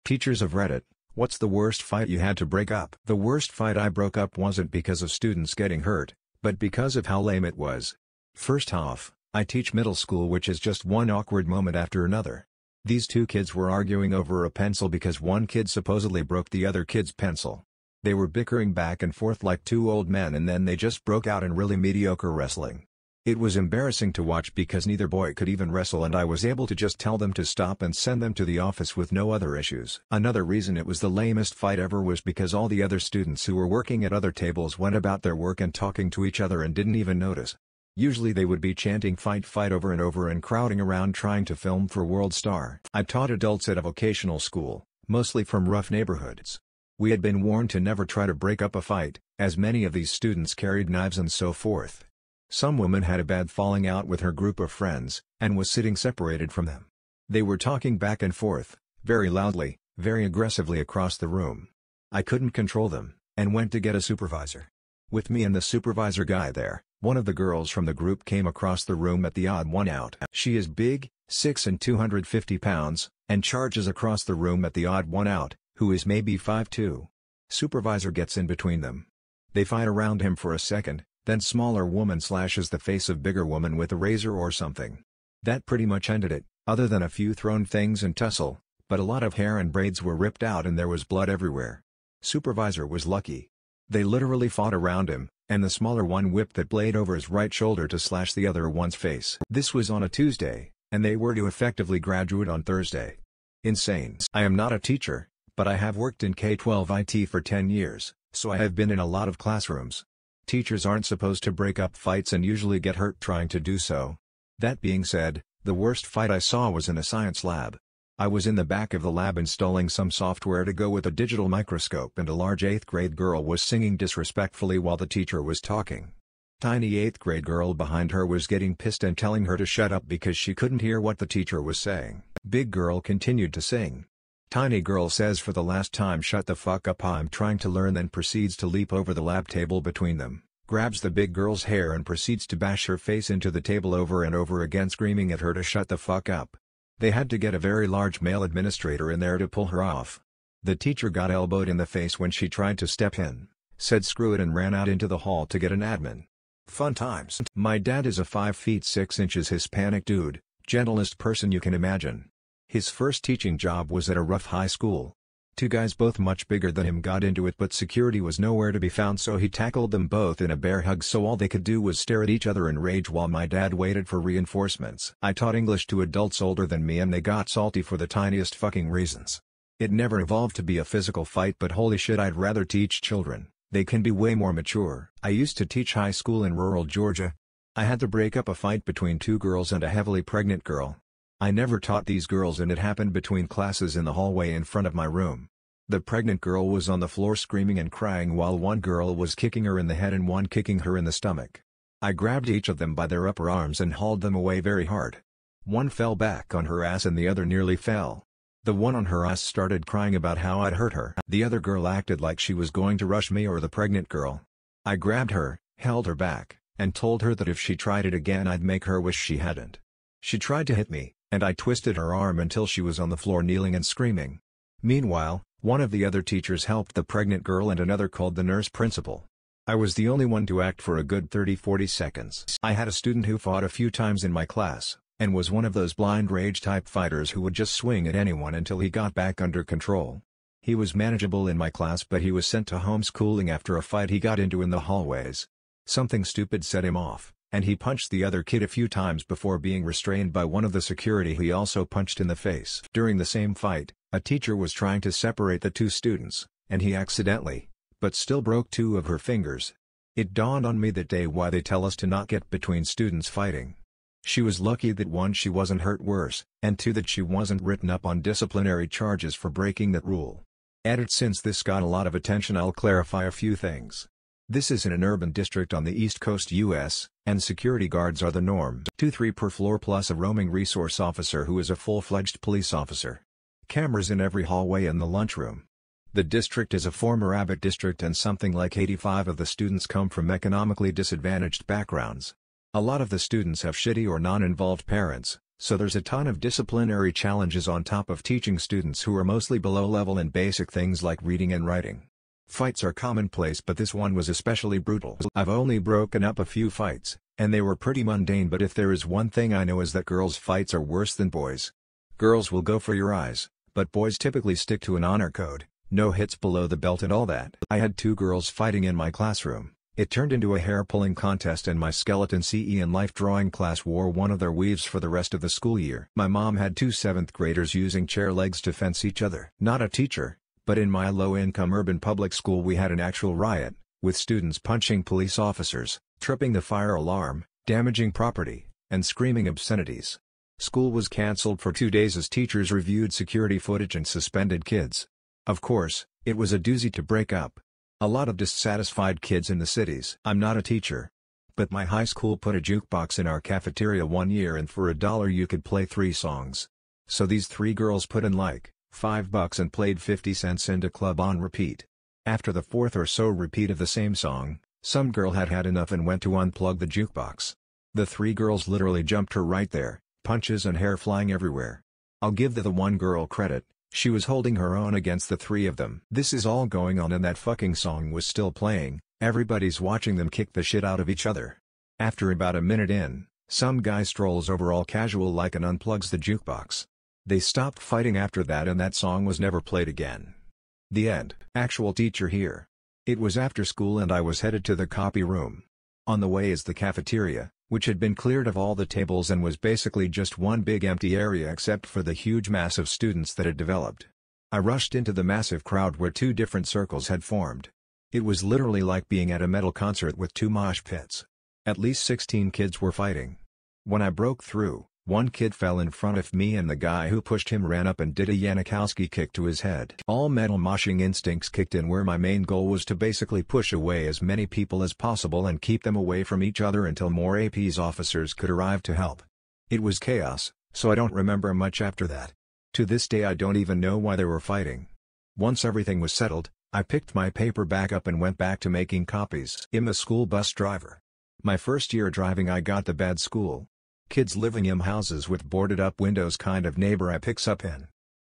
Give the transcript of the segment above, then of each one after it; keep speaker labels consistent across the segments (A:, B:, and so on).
A: Teachers of Reddit, what's the worst fight you had to break up? The worst fight I broke up wasn't because of students getting hurt, but because of how lame it was. First off, I teach middle school, which is just one awkward moment after another. These two kids were arguing over a pencil because one kid supposedly broke the other kid's pencil. They were bickering back and forth like two old men, and then they just broke out in really mediocre wrestling. It was embarrassing to watch because neither boy could even wrestle, and I was able to just tell them to stop and send them to the office with no other issues. Another reason it was the lamest fight ever was because all the other students who were working at other tables went about their work and talking to each other and didn't even notice. Usually they would be chanting fight fight over and over and crowding around trying to film for World Star. I taught adults at a vocational school, mostly from rough neighborhoods. We had been warned to never try to break up a fight, as many of these students carried knives and so forth. Some woman had a bad falling out with her group of friends, and was sitting separated from them. They were talking back and forth, very loudly, very aggressively across the room. I couldn't control them, and went to get a supervisor. With me and the supervisor guy there, one of the girls from the group came across the room at the odd one out. She is big, 6 and 250 pounds, and charges across the room at the odd one out, who is maybe 5'2". Supervisor gets in between them. They fight around him for a second, then smaller woman slashes the face of bigger woman with a razor or something. That pretty much ended it, other than a few thrown things and tussle, but a lot of hair and braids were ripped out and there was blood everywhere. Supervisor was lucky. They literally fought around him, and the smaller one whipped that blade over his right shoulder to slash the other one's face. This was on a Tuesday, and they were to effectively graduate on Thursday. Insane. I am not a teacher, but I have worked in K-12 IT for 10 years, so I have been in a lot of classrooms. Teachers aren't supposed to break up fights and usually get hurt trying to do so. That being said, the worst fight I saw was in a science lab. I was in the back of the lab installing some software to go with a digital microscope, and a large 8th grade girl was singing disrespectfully while the teacher was talking. Tiny 8th grade girl behind her was getting pissed and telling her to shut up because she couldn't hear what the teacher was saying. Big girl continued to sing. Tiny girl says for the last time, "Shut the fuck up, I'm trying to learn," then proceeds to leap over the lab table between them, grabs the big girl's hair and proceeds to bash her face into the table over and over again, screaming at her to shut the fuck up. They had to get a very large male administrator in there to pull her off. The teacher got elbowed in the face when she tried to step in, said screw it and ran out into the hall to get an admin. Fun times. My dad is a 5 feet 6 inches Hispanic dude, gentlest person you can imagine. His first teaching job was at a rough high school. Two guys both much bigger than him got into it, but security was nowhere to be found, so he tackled them both in a bear hug, so all they could do was stare at each other in rage while my dad waited for reinforcements. I taught English to adults older than me and they got salty for the tiniest fucking reasons. It never evolved to be a physical fight, but holy shit, I'd rather teach children. They can be way more mature. I used to teach high school in rural Georgia. I had to break up a fight between two girls and a heavily pregnant girl. I never taught these girls and it happened between classes in the hallway in front of my room. The pregnant girl was on the floor screaming and crying while one girl was kicking her in the head and one kicking her in the stomach. I grabbed each of them by their upper arms and hauled them away very hard. One fell back on her ass and the other nearly fell. The one on her ass started crying about how I'd hurt her. The other girl acted like she was going to rush me or the pregnant girl. I grabbed her, held her back, and told her that if she tried it again I'd make her wish she hadn't. She tried to hit me, and I twisted her arm until she was on the floor kneeling and screaming. Meanwhile, one of the other teachers helped the pregnant girl and another called the nurse principal. I was the only one to act for a good 30-40 seconds. I had a student who fought a few times in my class, and was one of those blind rage type fighters who would just swing at anyone until he got back under control. He was manageable in my class, but he was sent to homeschooling after a fight he got into in the hallways. Something stupid set him off, and he punched the other kid a few times before being restrained by one of the security he also punched in the face. During the same fight, a teacher was trying to separate the two students, and he accidentally, but still broke 2 of her fingers. It dawned on me that day why they tell us to not get between students fighting. She was lucky that 1, she wasn't hurt worse, and 2, that she wasn't written up on disciplinary charges for breaking that rule. Edit: since this got a lot of attention, I'll clarify a few things. This is in an urban district on the East Coast US, and security guards are the norm. 2-3 per floor plus a roaming resource officer who is a full-fledged police officer. Cameras in every hallway and the lunchroom. The district is a former Abbott district and something like 85 of the students come from economically disadvantaged backgrounds. A lot of the students have shitty or non-involved parents, So there's a ton of disciplinary challenges on top of teaching students who are mostly below level in basic things like reading and writing. Fights are commonplace, but this one was especially brutal. I've only broken up a few fights, and they were pretty mundane, but if there is one thing I know is that girls' fights are worse than boys. Girls will go for your eyes, but boys typically stick to an honor code, no hits below the belt and all that. I had two girls fighting in my classroom. It turned into a hair-pulling contest, and my skeleton CE and life drawing class wore one of their weaves for the rest of the school year. My mom had two 7th graders using chair legs to fence each other. Not a teacher, but in my low-income urban public school we had an actual riot, with students punching police officers, tripping the fire alarm, damaging property, and screaming obscenities. School was cancelled for 2 days as teachers reviewed security footage and suspended kids. Of course, it was a doozy to break up. A lot of dissatisfied kids in the cities. I'm not a teacher, but my high school put a jukebox in our cafeteria one year, and for $1 you could play 3 songs. So these 3 girls put in like $5 and played 50 cents into club on repeat. After the 4th or so repeat of the same song, some girl had had enough and went to unplug the jukebox. The 3 girls literally jumped her right there, punches and hair flying everywhere. I'll give the one girl credit, she was holding her own against the 3 of them. This is all going on and that fucking song was still playing, everybody's watching them kick the shit out of each other. After about a minute in, some guy strolls over all casual like and unplugs the jukebox. They stopped fighting after that and that song was never played again. The end. Actual teacher here. It was after school and I was headed to the copy room. On the way is the cafeteria, which had been cleared of all the tables and was basically just one big empty area except for the huge mass of students that had developed. I rushed into the massive crowd where 2 different circles had formed. It was literally like being at a metal concert with 2 mosh pits. At least 16 kids were fighting. When I broke through, one kid fell in front of me and the guy who pushed him ran up and did a Yanikowski kick to his head. All metal moshing instincts kicked in where my main goal was to basically push away as many people as possible and keep them away from each other until more AP's officers could arrive to help. It was chaos, so I don't remember much after that. To this day I don't even know why they were fighting. Once everything was settled, I picked my paper back up and went back to making copies. I'm a school bus driver. My first year driving I got the bad school. Kids living in houses with boarded up windows kind of neighbor I picks up in.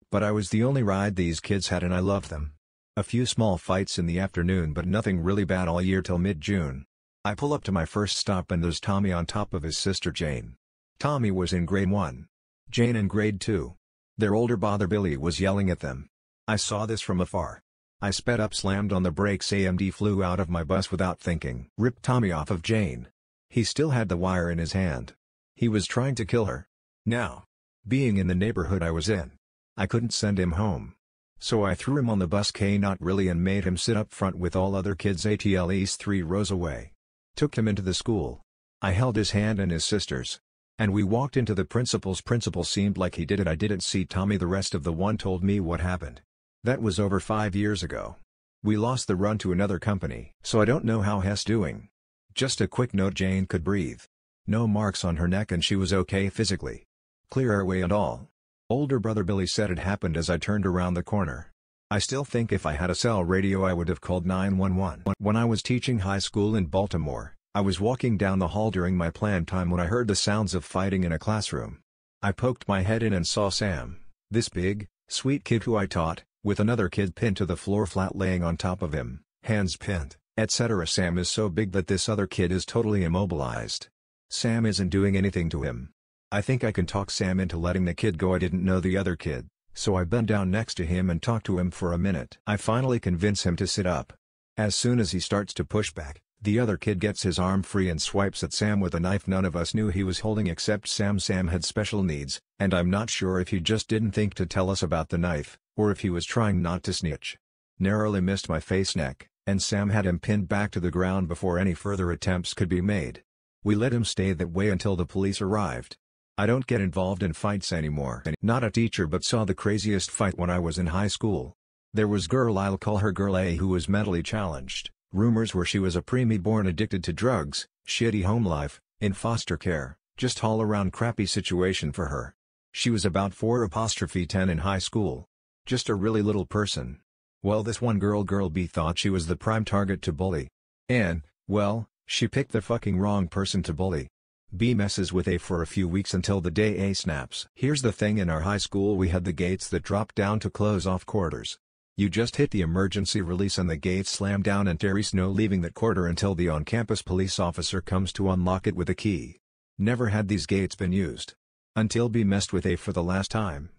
A: But I was the only ride these kids had and I loved them. A few small fights in the afternoon but nothing really bad all year till mid-June. I pull up to my first stop and there's Tommy on top of his sister Jane. Tommy was in grade 1. Jane in grade 2. Their older brother Billy was yelling at them. I saw this from afar. I sped up, slammed on the brakes, AMD flew out of my bus without thinking. Ripped Tommy off of Jane. He still had the wire in his hand. He was trying to kill her. Now, being in the neighborhood I was in, I couldn't send him home. So I threw him on the bus, not really, and made him sit up front with all other kids at least 3 rows away. Took him into the school. I held his hand and his sister's. And we walked into the principal's. Principal seemed like he did it. I didn't see Tommy. The rest of the one told me what happened. That was over 5 years ago. We lost the run to another company. So I don't know how Hess doing. Just a quick note, Jane could breathe. No marks on her neck and she was okay physically. Clear airway and all. Older brother Billy said it happened as I turned around the corner. I still think if I had a cell radio I would have called 911. When I was teaching high school in Baltimore, I was walking down the hall during my planned time when I heard the sounds of fighting in a classroom. I poked my head in and saw Sam, this big, sweet kid who I taught, with another kid pinned to the floor flat laying on top of him, hands pinned, etc. Sam is so big that this other kid is totally immobilized. Sam isn't doing anything to him. I think I can talk Sam into letting the kid go. I didn't know the other kid, so I bent down next to him and talked to him for a minute. I finally convince him to sit up. As soon as he starts to push back, the other kid gets his arm free and swipes at Sam with a knife none of us knew he was holding except Sam. Sam had special needs, and I'm not sure if he just didn't think to tell us about the knife, or if he was trying not to snitch. Narrowly missed my face neck, and Sam had him pinned back to the ground before any further attempts could be made. We let him stay that way until the police arrived. I don't get involved in fights anymore. Not a teacher, but saw the craziest fight when I was in high school. There was girl, I'll call her Girl A, who was mentally challenged. Rumors were she was a preemie born addicted to drugs, shitty home life, in foster care, just all around crappy situation for her. She was about 4'10" in high school. Just a really little person. Well, this one girl B thought she was the prime target to bully. And, well, she picked the fucking wrong person to bully. B messes with A for a few weeks until the day A snaps. Here's the thing, in our high school we had the gates that drop down to close off quarters. You just hit the emergency release and the gates slam down and there is no leaving that quarter until the on-campus police officer comes to unlock it with a key. Never had these gates been used. Until B messed with A for the last time.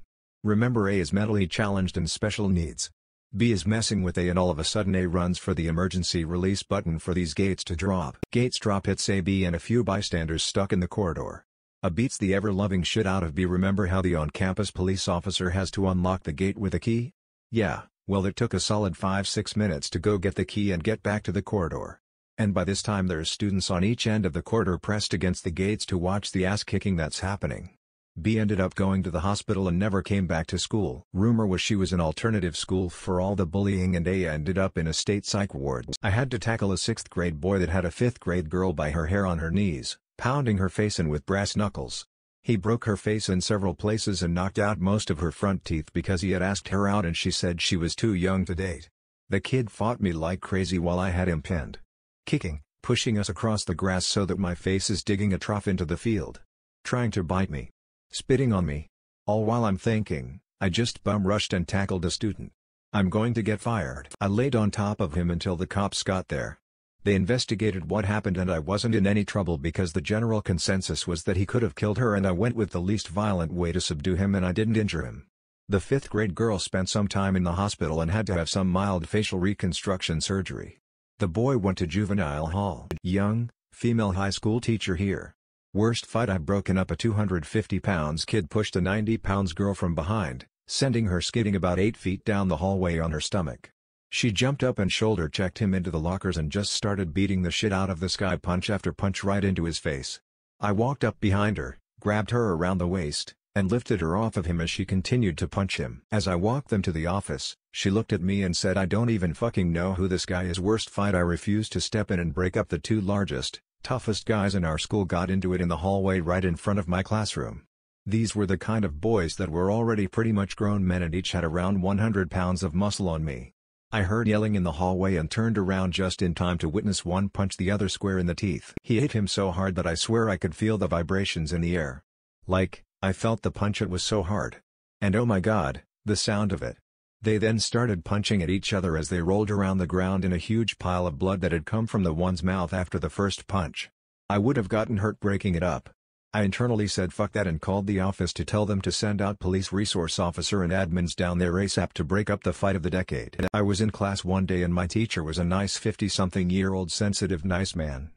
A: Remember, A is mentally challenged and special needs. B is messing with A and all of a sudden A runs for the emergency release button for these gates to drop. Gates drop, hits A, B and a few bystanders stuck in the corridor. A beats the ever-loving shit out of B. Remember how the on-campus police officer has to unlock the gate with a key? Yeah, well it took a solid 5-6 minutes to go get the key and get back to the corridor. And by this time there's students on each end of the corridor pressed against the gates to watch the ass-kicking that's happening. B ended up going to the hospital and never came back to school. Rumor was she was in alternative school for all the bullying and A ended up in a state psych ward. I had to tackle a 6th grade boy that had a 5th grade girl by her hair on her knees, pounding her face in with brass knuckles. He broke her face in several places and knocked out most of her front teeth because he had asked her out and she said she was too young to date. The kid fought me like crazy while I had him pinned. Kicking, pushing us across the grass so that my face is digging a trough into the field. Trying to bite me. Spitting on me. All while I'm thinking, I just bum rushed and tackled a student. I'm going to get fired. I laid on top of him until the cops got there. They investigated what happened and I wasn't in any trouble because the general consensus was that he could have killed her and I went with the least violent way to subdue him and I didn't injure him. The 5th grade girl spent some time in the hospital and had to have some mild facial reconstruction surgery. The boy went to juvenile hall. Young, female high school teacher here. Worst fight, I broken up. A 250 pounds kid pushed a 90 pounds girl from behind, sending her skidding about 8 feet down the hallway on her stomach. She jumped up and shoulder checked him into the lockers and just started beating the shit out of this guy, punch after punch right into his face. I walked up behind her, grabbed her around the waist, and lifted her off of him as she continued to punch him. As I walked them to the office, she looked at me and said, "I don't even fucking know who this guy is." Worst fight, I refused to step in and break up. The 2 largest, toughest guys in our school got into it in the hallway right in front of my classroom. These were the kind of boys that were already pretty much grown men and each had around 100 pounds of muscle on me. I heard yelling in the hallway and turned around just in time to witness one punch the other square in the teeth. He hit him so hard that I swear I could feel the vibrations in the air. Like, I felt the punch, it was so hard. And oh my god, the sound of it. They then started punching at each other as they rolled around the ground in a huge pile of blood that had come from the one's mouth after the first punch. I would have gotten hurt breaking it up. I internally said fuck that and called the office to tell them to send out police resource officer and admins down there ASAP to break up the fight of the decade. I was in class one day and my teacher was a nice 50-something-year-old sensitive nice man.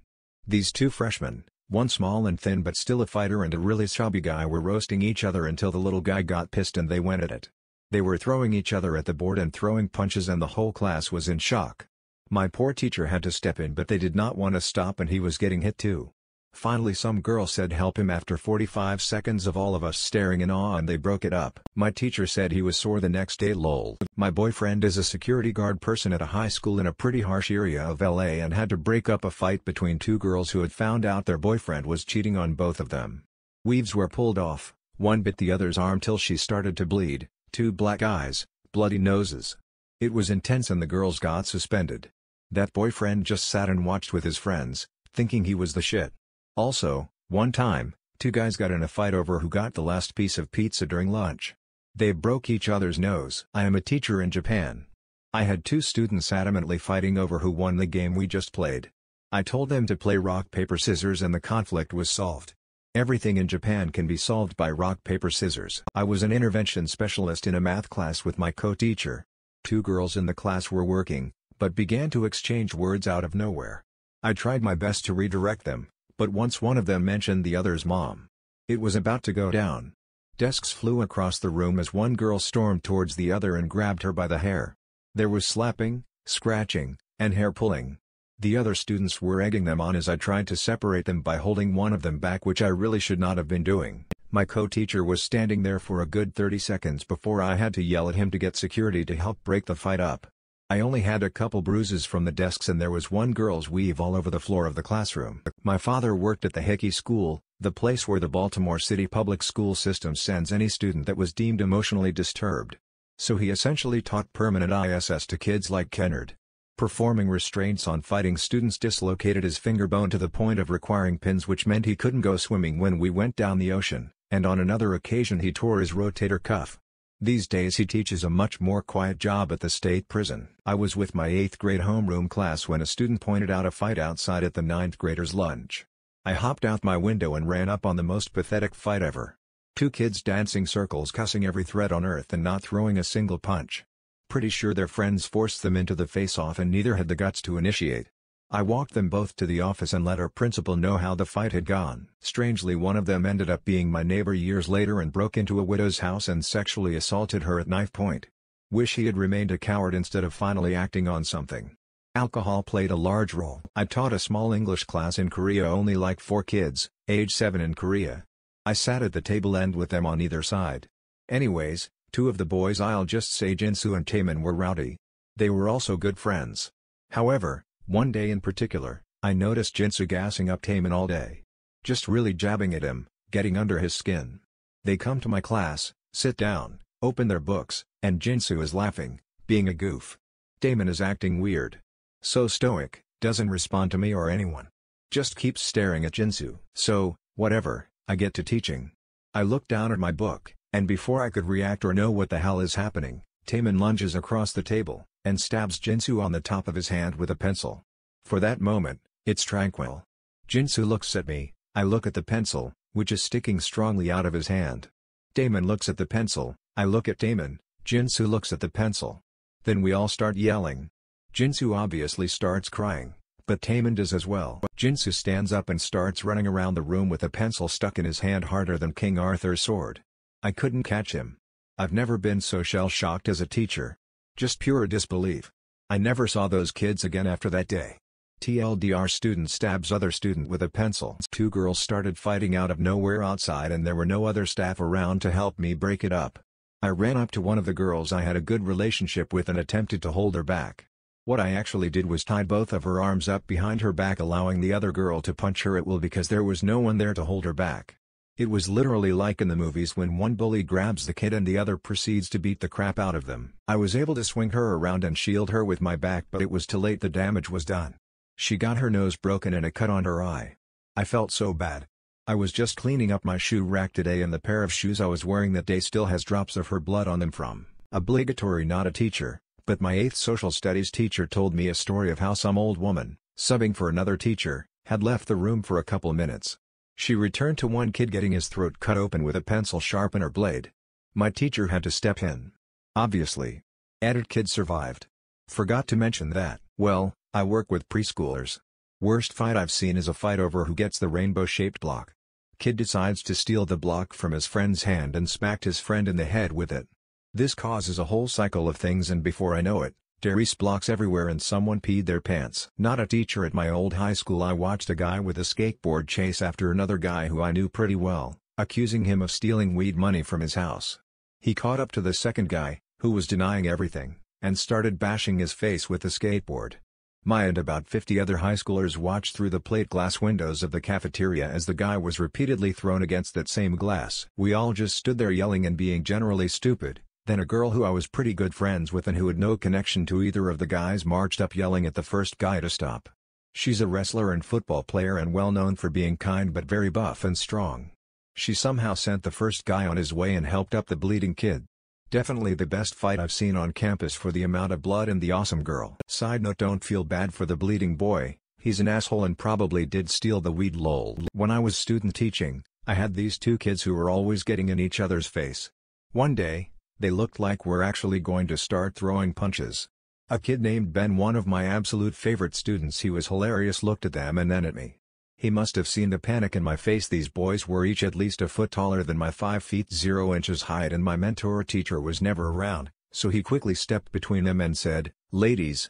A: These 2 freshmen, one small and thin but still a fighter and a really chubby guy, were roasting each other until the little guy got pissed and they went at it. They were throwing each other at the board and throwing punches and the whole class was in shock. My poor teacher had to step in but they did not want to stop and he was getting hit too. Finally some girl said help him after 45 seconds of all of us staring in awe and they broke it up. My teacher said he was sore the next day. Lol. My boyfriend is a security guard person at a high school in a pretty harsh area of LA and had to break up a fight between 2 girls who had found out their boyfriend was cheating on both of them. Weaves were pulled off, one bit the other's arm till she started to bleed. 2 black eyes, bloody noses. It was intense and the girls got suspended. That boyfriend just sat and watched with his friends, thinking he was the shit. Also, one time, 2 guys got in a fight over who got the last piece of pizza during lunch. They broke each other's nose. I am a teacher in Japan. I had 2 students adamantly fighting over who won the game we just played. I told them to play rock paper scissors and the conflict was solved. Everything in Japan can be solved by rock paper scissors. I was an intervention specialist in a math class with my co-teacher. 2 girls in the class were working, but began to exchange words out of nowhere. I tried my best to redirect them, but once one of them mentioned the other's mom, it was about to go down. Desks flew across the room as one girl stormed towards the other and grabbed her by the hair. There was slapping, scratching, and hair pulling. The other students were egging them on as I tried to separate them by holding one of them back, which I really should not have been doing. My co-teacher was standing there for a good 30 seconds before I had to yell at him to get security to help break the fight up. I only had a couple bruises from the desks and there was one girl's weave all over the floor of the classroom. My father worked at the Hickey School, the place where the Baltimore City public school system sends any student that was deemed emotionally disturbed. So he essentially taught permanent ISS to kids like Kennard. Performing restraints on fighting students dislocated his finger bone to the point of requiring pins, which meant he couldn't go swimming when we went down the ocean, and on another occasion he tore his rotator cuff. These days he teaches a much more quiet job at the state prison. I was with my 8th grade homeroom class when a student pointed out a fight outside at the 9th graders' lunch. I hopped out my window and ran up on the most pathetic fight ever. 2 kids dancing circles, cussing every threat on earth and not throwing a single punch. Pretty sure their friends forced them into the face-off and neither had the guts to initiate. I walked them both to the office and let our principal know how the fight had gone. Strangely, one of them ended up being my neighbor years later and broke into a widow's house and sexually assaulted her at knife point. Wish he had remained a coward instead of finally acting on something. Alcohol played a large role. I taught a small English class in Korea, only like 4 kids, age 7 in Korea. I sat at the table end with them on either side. Anyways, 2 of the boys, I'll just say Jinsu and Taemin, were rowdy. They were also good friends. However, one day in particular, I noticed Jinsu gassing up Taemin all day. Just really jabbing at him, getting under his skin. They come to my class, sit down, open their books, and Jinsu is laughing, being a goof. Taemin is acting weird. So stoic, doesn't respond to me or anyone. Just keeps staring at Jinsu. So, whatever, I get to teaching. I look down at my book, and before I could react or know what the hell is happening, Taemin lunges across the table, and stabs Jinsu on the top of his hand with a pencil. For that moment, it's tranquil. Jinsu looks at me, I look at the pencil, which is sticking strongly out of his hand. Taemin looks at the pencil, I look at Taemin, Jinsu looks at the pencil. Then we all start yelling. Jinsu obviously starts crying, but Taemin does as well. Jinsu stands up and starts running around the room with a pencil stuck in his hand harder than King Arthur's sword. I couldn't catch him. I've never been so shell-shocked as a teacher. Just pure disbelief. I never saw those kids again after that day. TLDR, student stabs other student with a pencil. 2 girls started fighting out of nowhere outside and there were no other staff around to help me break it up. I ran up to one of the girls I had a good relationship with and attempted to hold her back. What I actually did was tied both of her arms up behind her back, allowing the other girl to punch her at will because there was no one there to hold her back. It was literally like in the movies when one bully grabs the kid and the other proceeds to beat the crap out of them. I was able to swing her around and shield her with my back, but it was too late, the damage was done. She got her nose broken and a cut on her eye. I felt so bad. I was just cleaning up my shoe rack today and the pair of shoes I was wearing that day still has drops of her blood on them from. Obligatory, not a teacher, but my 8th social studies teacher told me a story of how some old woman, subbing for another teacher, had left the room for a couple minutes. She returned to one kid getting his throat cut open with a pencil sharpener blade. My teacher had to step in. Obviously. Added kid survived. Forgot to mention that, well, I work with preschoolers. Worst fight I've seen is a fight over who gets the rainbow-shaped block. Kid decides to steal the block from his friend's hand and smacked his friend in the head with it. This causes a whole cycle of things and before I know it, there's blocks everywhere and someone peed their pants. Not a teacher at my old high school. I watched a guy with a skateboard chase after another guy who I knew pretty well, accusing him of stealing weed money from his house. He caught up to the second guy, who was denying everything, and started bashing his face with the skateboard. My and about 50 other high schoolers watched through the plate glass windows of the cafeteria as the guy was repeatedly thrown against that same glass. We all just stood there yelling and being generally stupid. Then a girl who I was pretty good friends with and who had no connection to either of the guys marched up yelling at the first guy to stop. She's a wrestler and football player and well known for being kind but very buff and strong. She somehow sent the first guy on his way and helped up the bleeding kid. Definitely the best fight I've seen on campus for the amount of blood and the awesome girl. Side note, don't feel bad for the bleeding boy, he's an asshole and probably did steal the weed lol. When I was student teaching, I had these 2 kids who were always getting in each other's face. One day, they looked like we're actually going to start throwing punches. A kid named Ben, one of my absolute favorite students, he was hilarious, looked at them and then at me. He must have seen the panic in my face. These boys were each at least a foot taller than my 5 feet 0 inches height and my mentor teacher was never around, so he quickly stepped between them and said, ladies,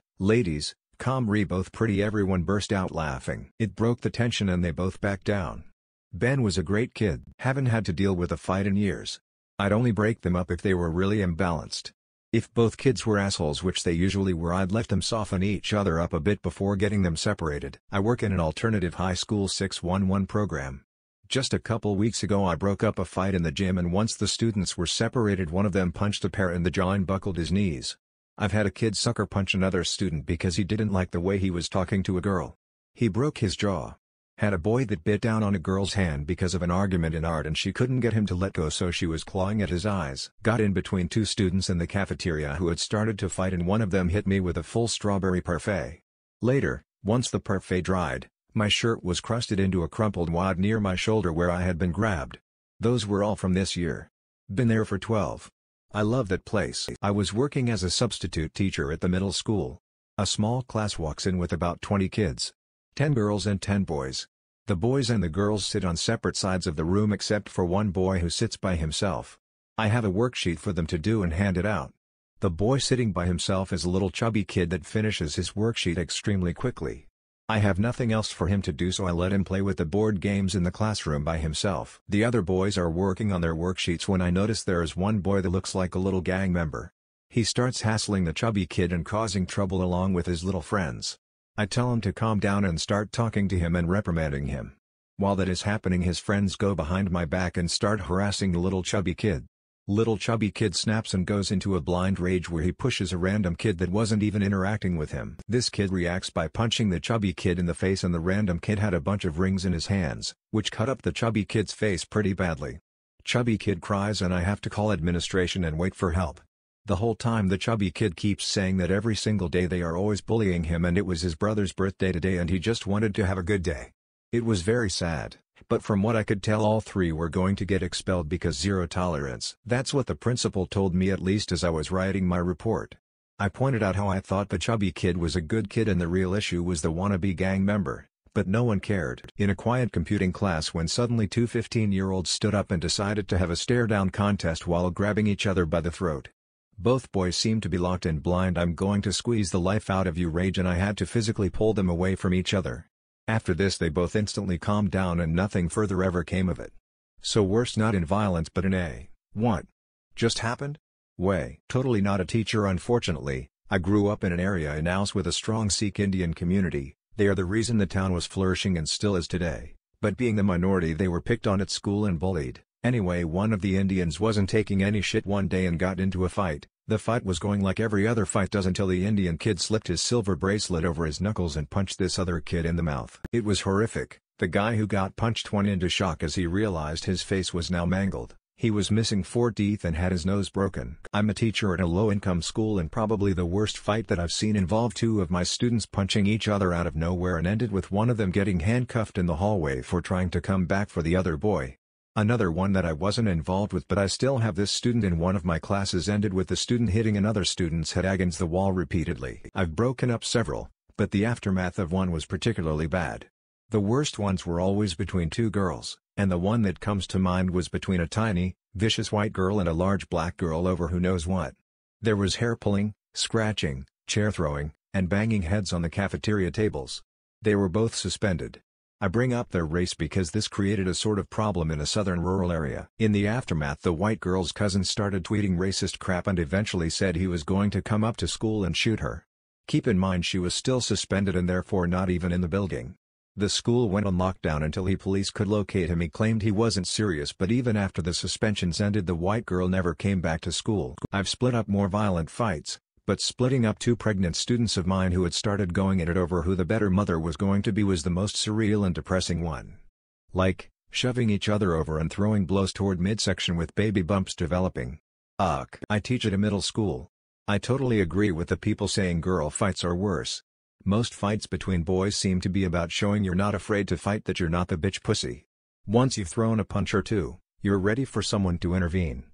A: calm, both pretty." Everyone burst out laughing. It broke the tension and they both backed down. Ben was a great kid. Haven't had to deal with a fight in years. I'd only break them up if they were really imbalanced. If both kids were assholes, which they usually were, I'd let them soften each other up a bit before getting them separated. I work in an alternative high school 611 program. Just a couple weeks ago I broke up a fight in the gym and once the students were separated one of them punched a pair in the jaw and buckled his knees. I've had a kid sucker punch another student because he didn't like the way he was talking to a girl. He broke his jaw. Had a boy that bit down on a girl's hand because of an argument in art and she couldn't get him to let go, so she was clawing at his eyes. Got in between two students in the cafeteria who had started to fight, and one of them hit me with a full strawberry parfait. Later, once the parfait dried, my shirt was crusted into a crumpled wad near my shoulder where I had been grabbed. Those were all from this year. Been there for 12. I love that place. I was working as a substitute teacher at the middle school. A small class walks in with about 20 kids. 10 girls and 10 boys. The boys and the girls sit on separate sides of the room except for one boy who sits by himself. I have a worksheet for them to do and hand it out. The boy sitting by himself is a little chubby kid that finishes his worksheet extremely quickly. I have nothing else for him to do, so I let him play with the board games in the classroom by himself. The other boys are working on their worksheets when I notice there is one boy that looks like a little gang member. He starts hassling the chubby kid and causing trouble along with his little friends. I tell him to calm down and start talking to him and reprimanding him. While that is happening, his friends go behind my back and start harassing the little chubby kid. Little chubby kid snaps and goes into a blind rage where he pushes a random kid that wasn't even interacting with him. This kid reacts by punching the chubby kid in the face, and the random kid had a bunch of rings in his hands, which cut up the chubby kid's face pretty badly. Chubby kid cries and I have to call administration and wait for help. The whole time the chubby kid keeps saying that every single day they are always bullying him and it was his brother's birthday today and he just wanted to have a good day. It was very sad, but from what I could tell all three were going to get expelled because zero tolerance. That's what the principal told me, at least as I was writing my report. I pointed out how I thought the chubby kid was a good kid and the real issue was the wannabe gang member, but no one cared. In a quiet computing class, when suddenly two 15-year-olds stood up and decided to have a stare-down contest while grabbing each other by the throat. Both boys seemed to be locked in blind "I'm going to squeeze the life out of you" rage, and I had to physically pull them away from each other. After this they both instantly calmed down and nothing further ever came of it. So worse not in violence but in a "what just happened?" way. Totally not a teacher, unfortunately. I grew up in an area in Laos with a strong Sikh Indian community. They are the reason the town was flourishing and still is today, but being the minority they were picked on at school and bullied. Anyway, one of the Indians wasn't taking any shit one day and got into a fight. The fight was going like every other fight does until the Indian kid slipped his silver bracelet over his knuckles and punched this other kid in the mouth. It was horrific. The guy who got punched went into shock as he realized his face was now mangled. He was missing 4 teeth and had his nose broken. I'm a teacher at a low-income school, and probably the worst fight that I've seen involved 2 of my students punching each other out of nowhere and ended with one of them getting handcuffed in the hallway for trying to come back for the other boy. Another one that I wasn't involved with but I still have this student in one of my classes ended with the student hitting another student's head against the wall repeatedly. I've broken up several, but the aftermath of one was particularly bad. The worst ones were always between 2 girls, and the one that comes to mind was between a tiny, vicious white girl and a large black girl over who knows what. There was hair pulling, scratching, chair throwing, and banging heads on the cafeteria tables. They were both suspended. I bring up their race because this created a sort of problem in a southern rural area. In the aftermath, the white girl's cousin started tweeting racist crap and eventually said he was going to come up to school and shoot her. Keep in mind she was still suspended and therefore not even in the building. The school went on lockdown until police could locate him. He claimed he wasn't serious, but even after the suspensions ended, the white girl never came back to school. I've split up more violent fights, but splitting up 2 pregnant students of mine who had started going at it over who the better mother was going to be was the most surreal and depressing one. Like, shoving each other over and throwing blows toward midsection with baby bumps developing. Ugh. I teach at a middle school. I totally agree with the people saying girl fights are worse. Most fights between boys seem to be about showing you're not afraid to fight, that you're not the bitch pussy. Once you've thrown a punch or 2, you're ready for someone to intervene.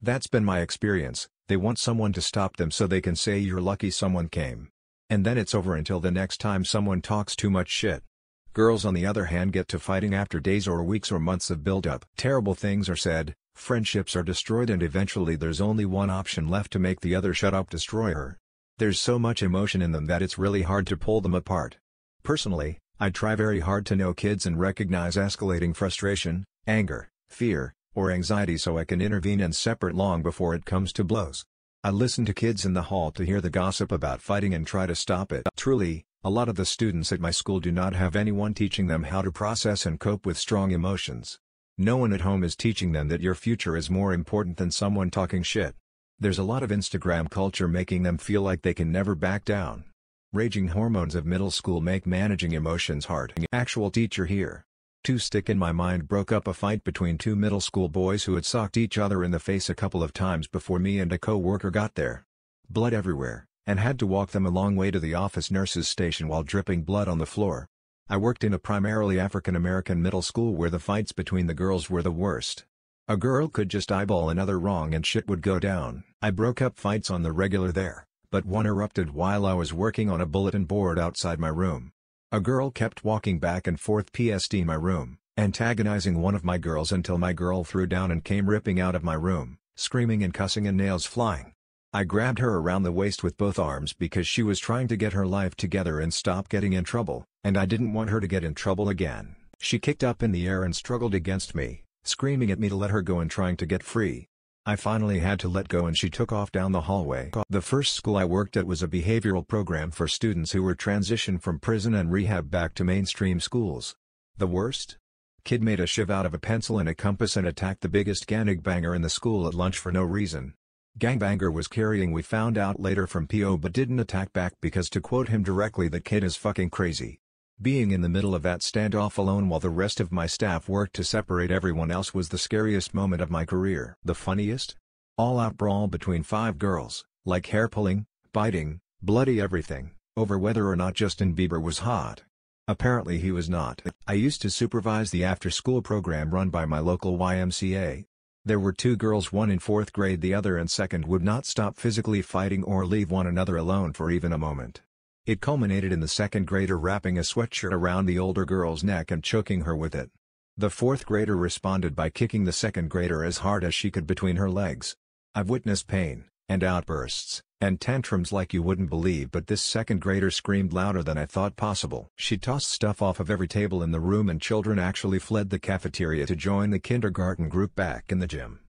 A: That's been my experience. They want someone to stop them so they can say you're lucky someone came. And then it's over until the next time someone talks too much shit. Girls on the other hand get to fighting after days or weeks or months of build-up. Terrible things are said, friendships are destroyed, and eventually there's only one option left: to make the other shut up, destroy her. There's so much emotion in them that it's really hard to pull them apart. Personally, I try very hard to know kids and recognize escalating frustration, anger, fear, or anxiety so I can intervene and separate long before it comes to blows. I listen to kids in the hall to hear the gossip about fighting and try to stop it. Truly, a lot of the students at my school do not have anyone teaching them how to process and cope with strong emotions. No one at home is teaching them that your future is more important than someone talking shit. There's a lot of Instagram culture making them feel like they can never back down. Raging hormones of middle school make managing emotions hard. Actual teacher here. Too stick in my mind broke up a fight between two middle school boys who had socked each other in the face a couple of times before me and a co-worker got there. Blood everywhere, and had to walk them a long way to the office nurse's station while dripping blood on the floor. I worked in a primarily African-American middle school where the fights between the girls were the worst. A girl could just eyeball another wrong and shit would go down. I broke up fights on the regular there, but one erupted while I was working on a bulletin board outside my room. A girl kept walking back and forth past my room, antagonizing one of my girls until my girl threw down and came ripping out of my room, screaming and cussing and nails flying. I grabbed her around the waist with both arms because she was trying to get her life together and stop getting in trouble, and I didn't want her to get in trouble again. She kicked up in the air and struggled against me, screaming at me to let her go and trying to get free. I finally had to let go and she took off down the hallway. The first school I worked at was a behavioral program for students who were transitioned from prison and rehab back to mainstream schools. The worst? Kid made a shiv out of a pencil and a compass and attacked the biggest gangbanger in the school at lunch for no reason. Gangbanger was carrying, we found out later, from PO, but didn't attack back because, to quote him directly, "the kid is fucking crazy." Being in the middle of that standoff alone while the rest of my staff worked to separate everyone else was the scariest moment of my career. The funniest? All-out brawl between 5 girls, like hair-pulling, biting, bloody everything, over whether or not Justin Bieber was hot. Apparently he was not. I used to supervise the after-school program run by my local YMCA. There were 2 girls, one in 4th grade, the other in 2nd, would not stop physically fighting or leave one another alone for even a moment. It culminated in the 2nd grader wrapping a sweatshirt around the older girl's neck and choking her with it. The 4th grader responded by kicking the 2nd grader as hard as she could between her legs. I've witnessed pain, and outbursts, and tantrums like you wouldn't believe, but this 2nd grader screamed louder than I thought possible. She tossed stuff off of every table in the room and children actually fled the cafeteria to join the kindergarten group back in the gym.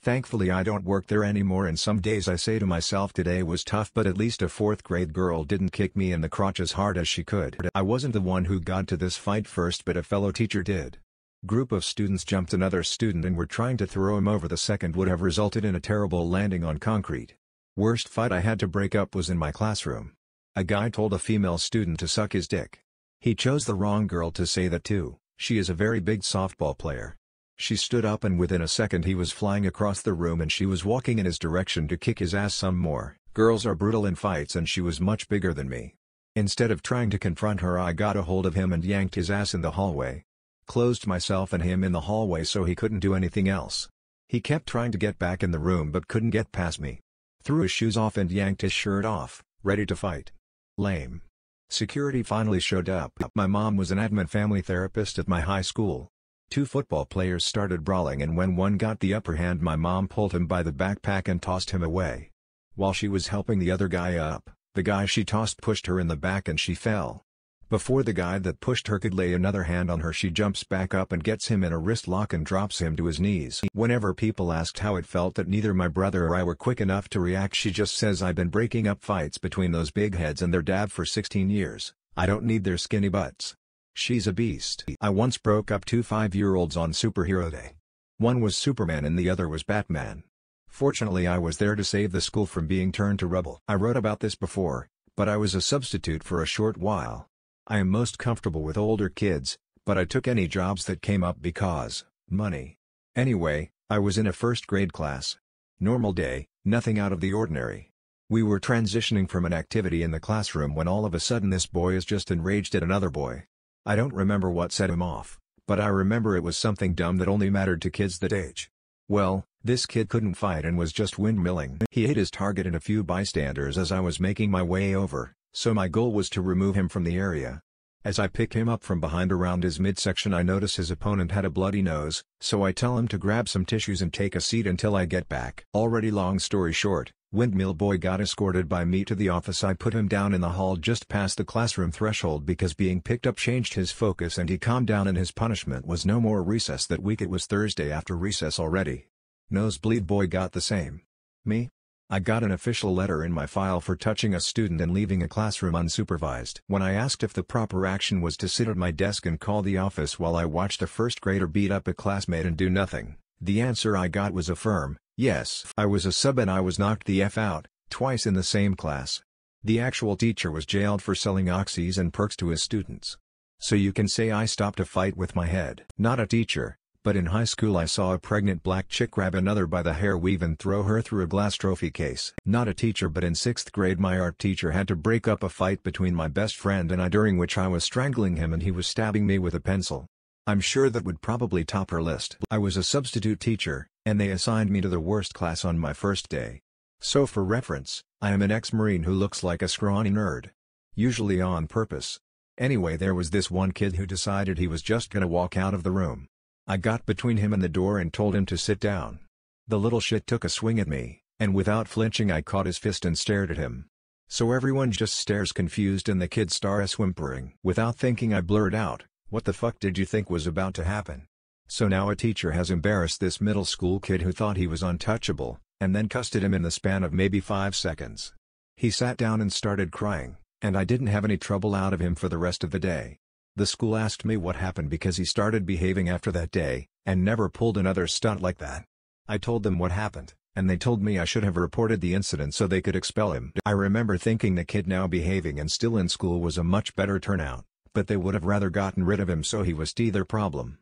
A: Thankfully I don't work there anymore, and some days I say to myself today was tough, but at least a 4th grade girl didn't kick me in the crotch as hard as she could. I wasn't the one who got to this fight first, but a fellow teacher did. Group of students jumped another student and were trying to throw him over. The second would have resulted in a terrible landing on concrete. Worst fight I had to break up was in my classroom. A guy told a female student to suck his dick. He chose the wrong girl to say that to. She is a very big softball player. She stood up and within a second he was flying across the room and she was walking in his direction to kick his ass some more. Girls are brutal in fights and she was much bigger than me. Instead of trying to confront her, I got a hold of him and yanked his ass in the hallway. Closed myself and him in the hallway so he couldn't do anything else. He kept trying to get back in the room but couldn't get past me. Threw his shoes off and yanked his shirt off, ready to fight. Lame. Security finally showed up. My mom was an admin family therapist at my high school. 2 football players started brawling and when one got the upper hand my mom pulled him by the backpack and tossed him away. While she was helping the other guy up, the guy she tossed pushed her in the back and she fell. Before the guy that pushed her could lay another hand on her, she jumps back up and gets him in a wrist lock and drops him to his knees. Whenever people asked how it felt that neither my brother or I were quick enough to react, she just says, "I've been breaking up fights between those big heads and their dad for 16 years. I don't need their skinny butts." She's a beast. I once broke up 2 5-year-olds on Superhero Day. One was Superman and the other was Batman. Fortunately I was there to save the school from being turned to rubble. I wrote about this before, but I was a substitute for a short while. I am most comfortable with older kids, but I took any jobs that came up because, money. Anyway, I was in a 1st grade class. Normal day, nothing out of the ordinary. We were transitioning from an activity in the classroom when all of a sudden this boy is just enraged at another boy. I don't remember what set him off, but I remember it was something dumb that only mattered to kids that age. Well, this kid couldn't fight and was just windmilling. He hit his target and a few bystanders as I was making my way over, so my goal was to remove him from the area. As I pick him up from behind around his midsection, I notice his opponent had a bloody nose, so I tell him to grab some tissues and take a seat until I get back. Already long story short, Windmill Boy got escorted by me to the office. I put him down in the hall just past the classroom threshold because being picked up changed his focus and he calmed down, and his punishment was no more recess that week. It was Thursday after recess already. Nosebleed Boy got the same. Me? I got an official letter in my file for touching a student and leaving a classroom unsupervised. When I asked if the proper action was to sit at my desk and call the office while I watched a 1st grader beat up a classmate and do nothing, the answer I got was a firm, Yes, I was a sub and I was knocked the F out, twice in the same class. The actual teacher was jailed for selling oxys and perks to his students. So you can say I stopped a fight with my head. Not a teacher, but in high school I saw a pregnant black chick grab another by the hair weave and throw her through a glass trophy case. Not a teacher, but in 6th grade my art teacher had to break up a fight between my best friend and I, during which I was strangling him and he was stabbing me with a pencil. I'm sure that would probably top her list. I was a substitute teacher, and they assigned me to the worst class on my first day. So for reference, I am an ex-Marine who looks like a scrawny nerd. Usually on purpose. Anyway, there was this one kid who decided he was just gonna walk out of the room. I got between him and the door and told him to sit down. The little shit took a swing at me, and without flinching I caught his fist and stared at him. So everyone just stares confused and the kid starts whimpering. Without thinking I blurred out, "What the fuck did you think was about to happen?" So now a teacher has embarrassed this middle school kid who thought he was untouchable, and then cussed at him in the span of maybe 5 seconds. He sat down and started crying, and I didn't have any trouble out of him for the rest of the day. The school asked me what happened because he started behaving after that day, and never pulled another stunt like that. I told them what happened, and they told me I should have reported the incident so they could expel him. I remember thinking the kid now behaving and still in school was a much better turnout, but they would have rather gotten rid of him so he was their problem.